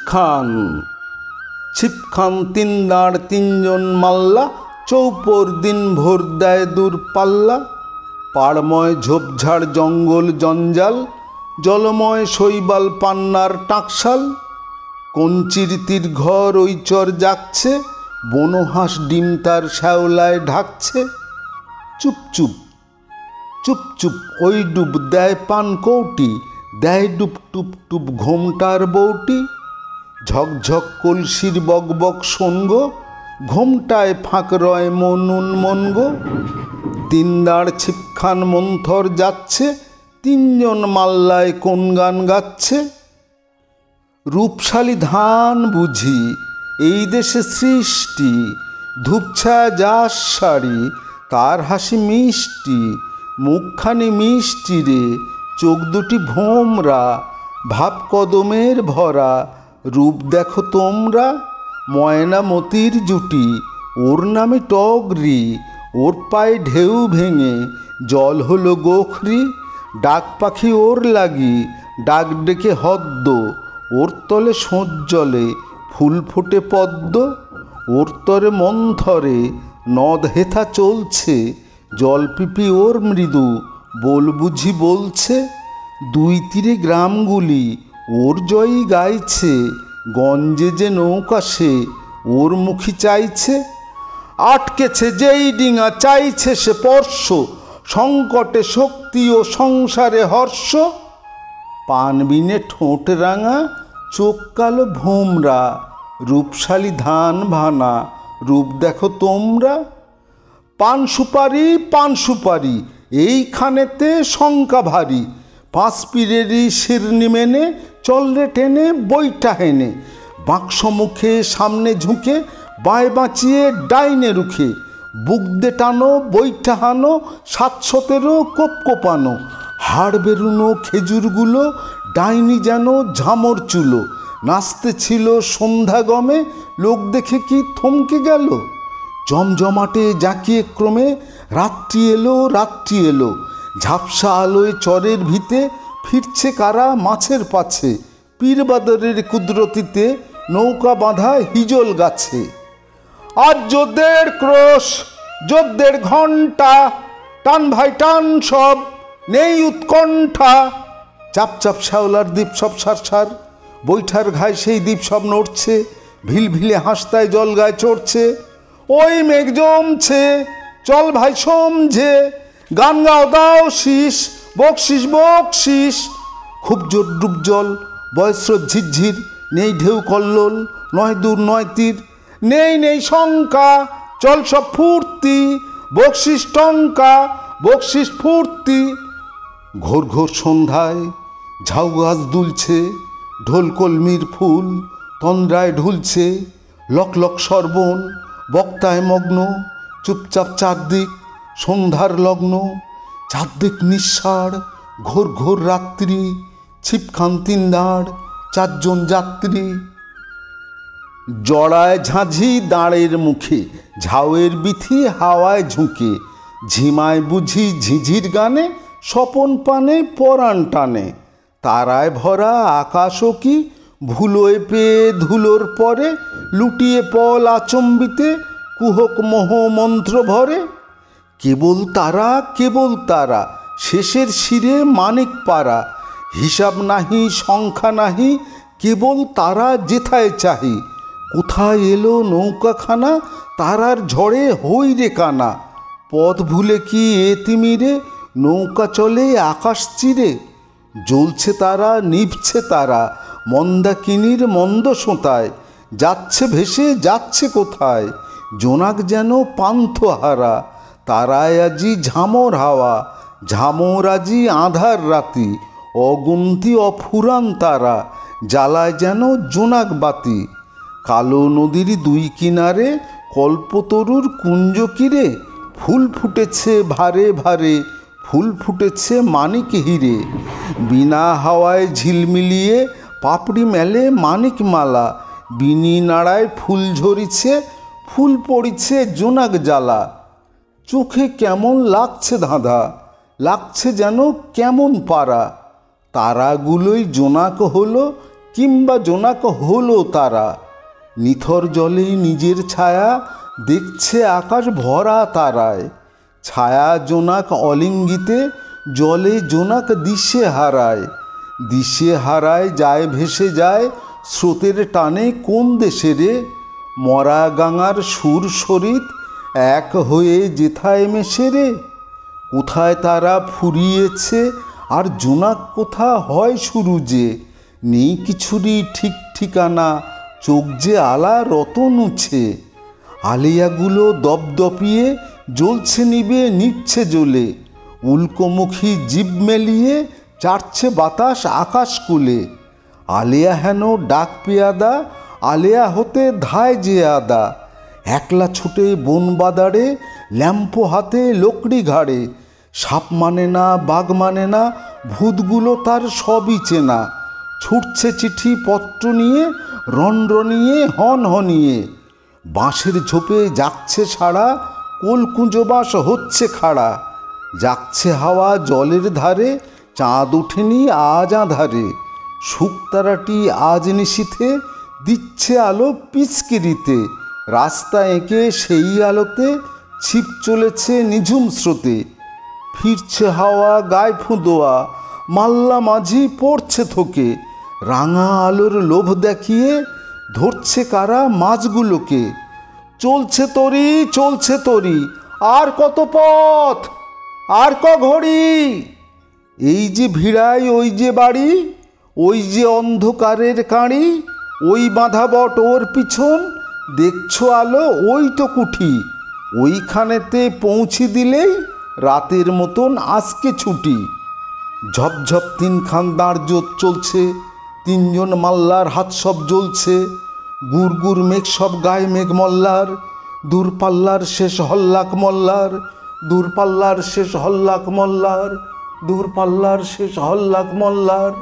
ছিপখান। ছিপখান তিন দাঁড় তিনজন মাল্লা, চৌপর দিন ভোর দেয় দূরপাল্লা। পাড়ময় ঝোপঝাড় জঙ্গল জঞ্জাল, জলময় শৈবাল পান্নার টাকশাল। কঞ্চির তীর ঘর ওই চর জাগছে, বনহাঁস ডিম তার শ্যাওলায় ঢাকছে। চুপ চুপ চুপ চুপ ওই ডুব দেয় পান কৌটি, দেয় ডুব টুপ টুপ ঘোমটার বউটি। ঝকঝক কলসির বকবক শোনগ, ঘোমটায় ফাঁক রয় মনুন মনগো। তিন দাঁড় ছিপখান মন্থর যাচ্ছে, তিনজন মাল্লায় কোন গান গাচ্ছে। রূপশালী ধান বুঝি এই দেশে সৃষ্টি, ধূপছায়া যাস শাড়ি তার হাসি মিষ্টি। মুখখানি মিষ্টি রে, চোখ দুটি ভোমরা, ভাব কদমের ভরা, রূপ দেখো তোমরা। ময়না মতির জুটি ওর নামে টগরি, ওর পায়ে ঢেউ ভেঙে জল হলো গোখরি। ডাক পাখি ওর লাগি ডাক ডেকে হদ্দ, ওর তলে সোঁচ জলে ফুল ফোটে পদ্ম। ওর তরে মন্থরে নদ হেথা চলছে, জলপিপি ওর মৃদু বল বুঝি বলছে। দুই তীরে গ্রামগুলি ওর জয়ই গাইছে, গঞ্জে যে নৌকা সে ওর মুখী চাইছে। আটকেছে যেই ডিঙা চাইছে সে পর্শ, সংকটে শক্তি ও সংসারে হর্ষ। পান বিনে ঠোঁট রাঙা চোখ কালো ভোমরা, রূপশালী ধান ভানা রূপ দেখো তোমরা। পান সুপারি এইখানেতে শঙ্কা ভারী, পাঁচ পীরেরই শিরনি মেনে চল রে টেনে বইটা হেনে। বাক্স মুখে সামনে ঝুঁকে বাঁয় বাঁচিয়ে ডাইনে রুখে, বুক দে টানো বইটা হানো 717 কোপ কোপানো। হাড় বেরুনো খেজুরগুলো ডাইনি যেন ঝামর চুলো। নাচতে ছিল সন্ধ্যা গমে, লোক দেখে কি থমকে গেল। জমজমাটে জাঁকিয়ে ক্রমে রাত্রি এলো। ঝাপসা আলোয় চরের ভিতে ফিরছে কারা মাছের পাছে। পীরবাদরের কুদরতিতে নৌকা বাঁধা হিজল গাছে। আজ যোদ্ধের ক্রোশ, যোদ্ধের ঘণ্টা, টান ভাই টান সব নেই উৎকণ্ঠা। চাপ চাপ শ্যাওলার দ্বীপ সব সার, বৈঠার ঘায় সেই দ্বীপ সব নড়ছে। ভিলভিলে হাসতায় জল গায়ে চড়ছে, ওই মেঘ জমছে চল ভাই সমঝে। গান গাও দাও শীষ, বকশিস বকশিস। খুব জোর ডুব জল, বয়স্রোত ঝিরঝির, নেই ঢেউ কল্লোল, নয় দূর নয় তীর। নেই শঙ্কা, চল সব ফুর্তি, বকশিস টঙ্কা বকশিস ফুর্তি। ঘোর ঘোর সন্ধ্যায় ঝাউ গাছ দুলছে, ঢোল কলমির ফুল তন্দ্রায় ঢুলছে। লক লক সর্বণ বক্তায় মগ্ন, চুপচাপ চারদিক সন্ধ্যার লগ্ন। চারদিক নিঃসাড় ঘোর ঘোর রাত্রি, ছিপখান তিন দাঁড় চারজন যাত্রী। জড়ায় ঝাঁঝি দাঁড়ের মুখে, ঝাউয়ের বিথি হাওয়ায় ঝুঁকে। ঝিমায় বুঝি ঝিঝির গানে, স্বপন পানে পরাণ টানে। তারায় ভরা আকাশও কি ভুলোয় পেয়ে ধুলোর পরে, লুটিয়ে পল আচম্বিতে কুহক মোহ মন্ত্র ভরে। কেবল তারা শেষের শিরে মানিক পাড়া। হিসাব নাহি সংখ্যা নাহি, কেবল তারা যেথায় চাহি। কোথায় এলো নৌকাখানা, তারার ঝড়ে হই রে কানা। পথ ভুলে কি এ তিমিরে, নৌকা চলে আকাশ চিরে। জ্বলছে তারা নিভছে তারা, মন্দাকিনীর মন্দ সোঁতায়। যাচ্ছে ভেসে যাচ্ছে কোথায়, জোনাক যেন পান্থহারা। তারায় আজি ঝামর হাওয়া, ঝামর আজি আঁধার রাতি। অগুন্তি অফুরান তারা, জ্বালায় যেন জোনাক বাতি। কালো নদীর দুই কিনারে কল্পতরুর কুঞ্জ কিরে, ফুল ফুটেছে ভারে ভারে, ফুল ফুটেছে মানিক হিরে। বিনা হাওয়ায় ঝিলমিলিয়ে পাপড়ি মেলে মানিক মালা। বিনি নাড়ায় ফুল ঝরিছে, ফুল পড়িছে জোনাক জ্বালা। চোখে কেমন লাগছে ধাঁধা, লাগছে যেন কেমন পারা। তারাগুলোই জোনাক হলো কিংবা জোনাক হলো তারা। নিথর জলে নিজের ছায়া দেখছে আকাশ ভরা তারায়। ছায়া জোনাক অলিঙ্গিতে জলে জোনাক দিশে হারায়। দিশে হারায় যায় ভেসে যায় স্রোতের টানে কোন দেশে রে। মরা গাঙার সুর সরিত এক হয়ে যেথায় মেশে রে। কোথায় তারা ফুরিয়েছে আর জোনাক কোথা হয় শুরু যে। নেই কিছুরই ঠিক ঠিকানা, চোখ যে আলা রতন উছে। আলিয়াগুলো দপদপিয়ে জ্বলছে নিবে নিচ্ছে জ্বলে। উল্কোমুখী জীব মেলিয়ে চাটছে বাতাস আকাশ কুলে। আলিয়া হেন ডাক পেয়াদা, আলিয়া হতে ধায় যে আদা। একলা ছুটে বন বাদারে, ল্যাম্পো হাতে লোকড়ি ঘাড়ে। সাপ মানে না, বাঘ মানে না, ভূতগুলো তার সবই চেনা। ছুটছে চিঠি পত্র নিয়ে, রনরনিয়ে হন হনিয়ে। বাঁশের ঝোপে জাগছে সাড়া, কোলকুঁজোবাস হচ্ছে খাড়া। জাগছে হাওয়া জলের ধারে, চাঁদ ওঠেনি আজ আঁধারে। শুকতারাটি আজ নিশীথে দিচ্ছে আলো পিচকিরিতে। রাস্তা এঁকে সেই আলোতে ছিপ চলেছে নিঝুম স্রোতে। ফিরছে হাওয়া গায়ে ফুঁদোয়া, মাল্লা মাঝি পড়ছে থোকে। রাঙা আলোর লোভ দেখিয়ে ধরছে কারা মাছগুলোকে। চলছে তরি, আর কত পথ, আর ক ঘড়ি। এই যে ভিড়াই ওই যে বাড়ি, ওই যে অন্ধকারের কাঁড়ি। ওই বাঁধা বট ওর পিছন, দেখছো আলো ওই তো কুঠি। ওইখানেতে পৌঁছে দিলেই রাতের মতন আজকে ছুটি। ঝপঝপ তিনখান দাঁড় জোত চলছে, তিনজন মাল্লার হাত সব জ্বলছে। গুড় গুড় মেঘ সব গায়ে মেঘ মল্লার, দূরপাল্লার শেষ হল্লাক মল্লার। দূরপাল্লার শেষ হল্লাক মল্লার, দূরপাল্লার শেষ হল্লাক মল্লার।